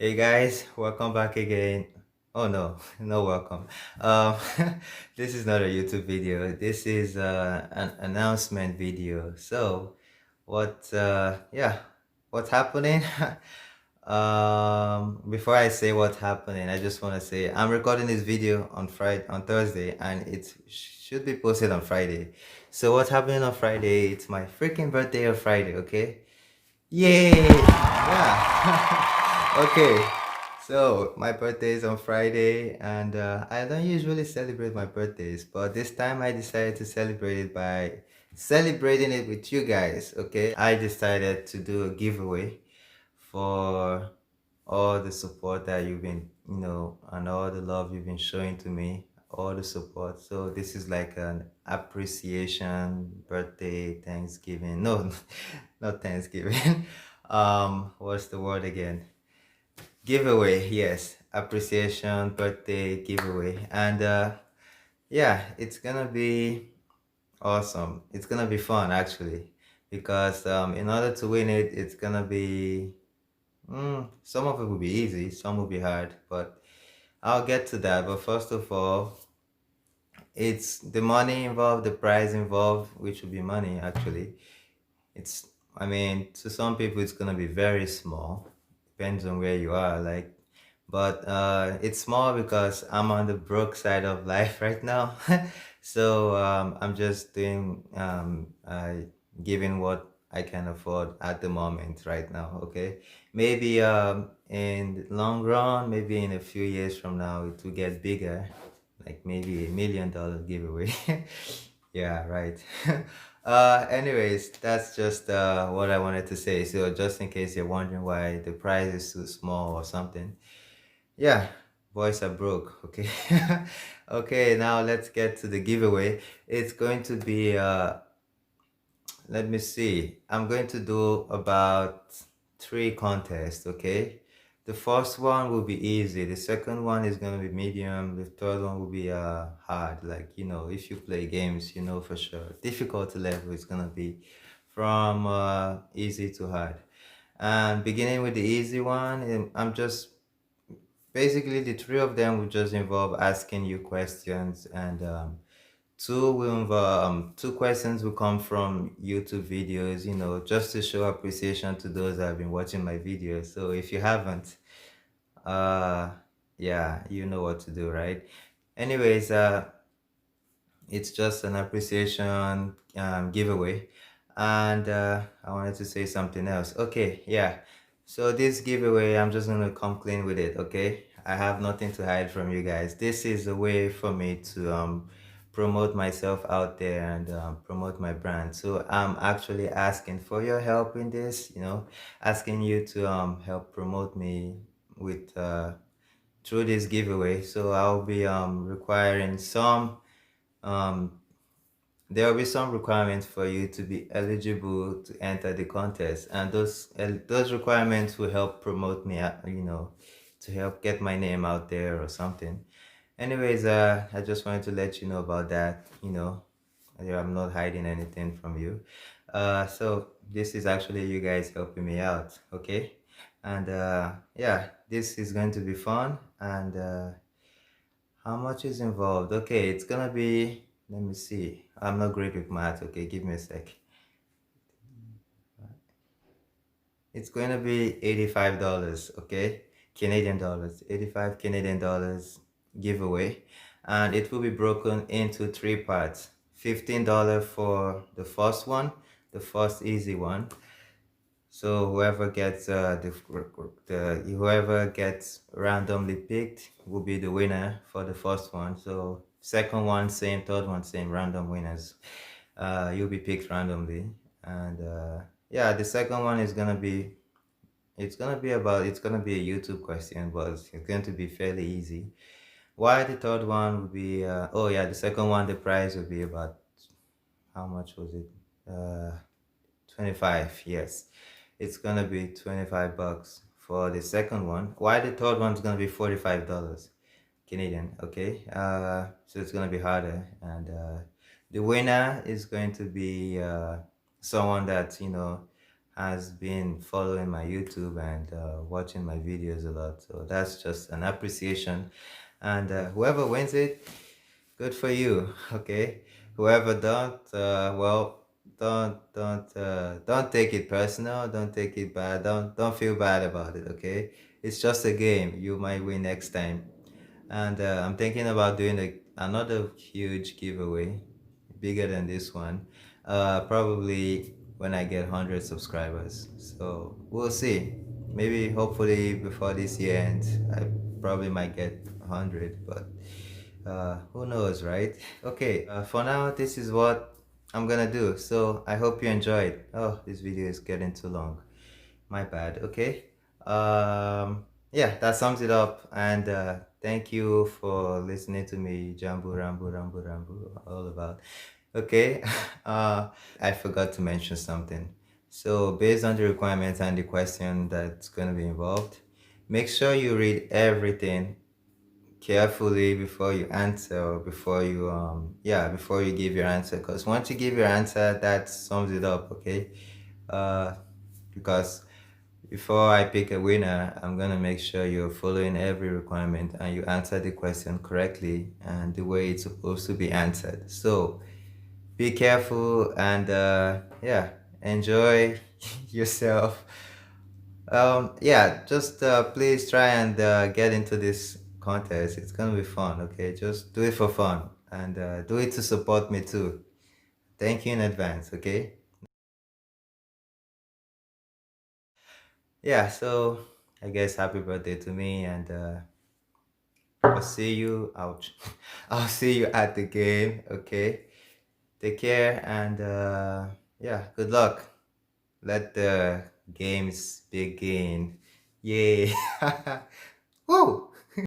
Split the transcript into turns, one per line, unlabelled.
Hey guys, welcome back again. Oh no, no welcome. Um, this is not a YouTube video. This is an announcement video. So, what's happening? Before I say what's happening, I just want to say I'm recording this video on Thursday, and it should be posted on Friday. So, what's happening on Friday? It's my freaking birthday on Friday. Okay. Yay! Yeah. Okay. So my birthday is on Friday, and I don't usually celebrate my birthdays, but this time I decided to celebrate it by celebrating it with you guys. Okay. I decided to do a giveaway for all the support that you've been, and all the love you've been showing to me, all the support. So this is like an appreciation birthday, Thanksgiving. No, not Thanksgiving. What's the word again? Giveaway. Yes, appreciation birthday giveaway. And yeah, it's gonna be awesome. It's gonna be fun actually, because in order to win it, it's gonna be some of it will be easy, some will be hard, but I'll get to that. But first of all, it's the money involved, the prize involved, which will be money actually. It's, I mean, to some people it's gonna be very small, depends on where you are, like, but it's small because I'm on the broke side of life right now. So I'm just doing giving what I can afford at the moment right now. Okay, maybe in the long run, maybe in a few years from now it will get bigger, like maybe $1 million giveaway. Yeah, right. Anyways, that's just what I wanted to say. So just in case you're wondering why the price is too small or something, yeah, boys are broke. Okay. Okay, now let's get to the giveaway. It's going to be let me see. I'm going to do about three contests, okay? The first one will be easy. The second one is going to be medium. The third one will be hard. Like, if you play games, you know for sure. Difficulty level is going to be from easy to hard. And beginning with the easy one, I'm just basically the three of them will just involve asking you questions, and two questions will come from YouTube videos, just to show appreciation to those that have been watching my videos. So if you haven't, uh, yeah, you know what to do, right? Anyways, it's just an appreciation giveaway, and I wanted to say something else. Okay, yeah. So this giveaway, I'm just gonna come clean with it. Okay, I have nothing to hide from you guys. This is a way for me to promote myself out there and promote my brand. So I'm actually asking for your help in this. Asking you to help promote me with through this giveaway. So I'll be requiring some um there will be some requirements for you to be eligible to enter the contest, and those requirements will help promote me, to help get my name out there or something. Anyways, I just wanted to let you know about that. Yeah, I'm not hiding anything from you. So this is actually you guys helping me out, okay? And yeah, this is going to be fun. And how much is involved? Okay, it's gonna be, let me see. I'm not great with math. Okay, give me a sec. It's going to be $85, okay? Canadian dollars. 85 Canadian dollars giveaway. And it will be broken into three parts. $15 for the first one, the first easy one. So whoever gets randomly picked will be the winner for the first one. So second one same, third one same, random winners. You'll be picked randomly, and yeah, the second one is gonna be it's gonna be a YouTube question, but it's going to be fairly easy. Why the third one would be oh yeah, the second one, the prize would be about, how much was it? 25. Yes, it's gonna be $25 for the second one. Why the third one's gonna be $45 Canadian. Okay, so it's gonna be harder, and the winner is going to be someone that has been following my YouTube and watching my videos a lot. So that's just an appreciation. And whoever wins it, good for you. Okay. Whoever don't, well, don't take it personal. Don't take it bad. Don't feel bad about it. Okay. It's just a game. You might win next time. And I'm thinking about doing another huge giveaway, bigger than this one. Probably when I get 100 subscribers. So we'll see. Maybe hopefully before this year ends, I probably might get 100, but who knows, right? Okay, for now, this is what I'm gonna do. So I hope you enjoyed. Oh, this video is getting too long. My bad. Okay. Yeah, that sums it up. And thank you for listening to me jambu rambu rambu rambu all about. Okay. I forgot to mention something. So based on the requirements and the question that's gonna be involved, make sure you read everything carefully before you answer, or before you before you give your answer, because once you give your answer, that sums it up. Okay. uh because before I pick a winner, I'm gonna make sure you're following every requirement and you answer the question correctly and the way it's supposed to be answered. So be careful and yeah, enjoy yourself. Yeah, just please try and get into this contest. It's gonna be fun. Okay, just do it for fun and do it to support me too. Thank you in advance. Okay. Yeah. So I guess happy birthday to me and. I'll see you. Ouch. I'll see you at the game. Okay. Take care and yeah, good luck. Let the games begin. Yay. Woo!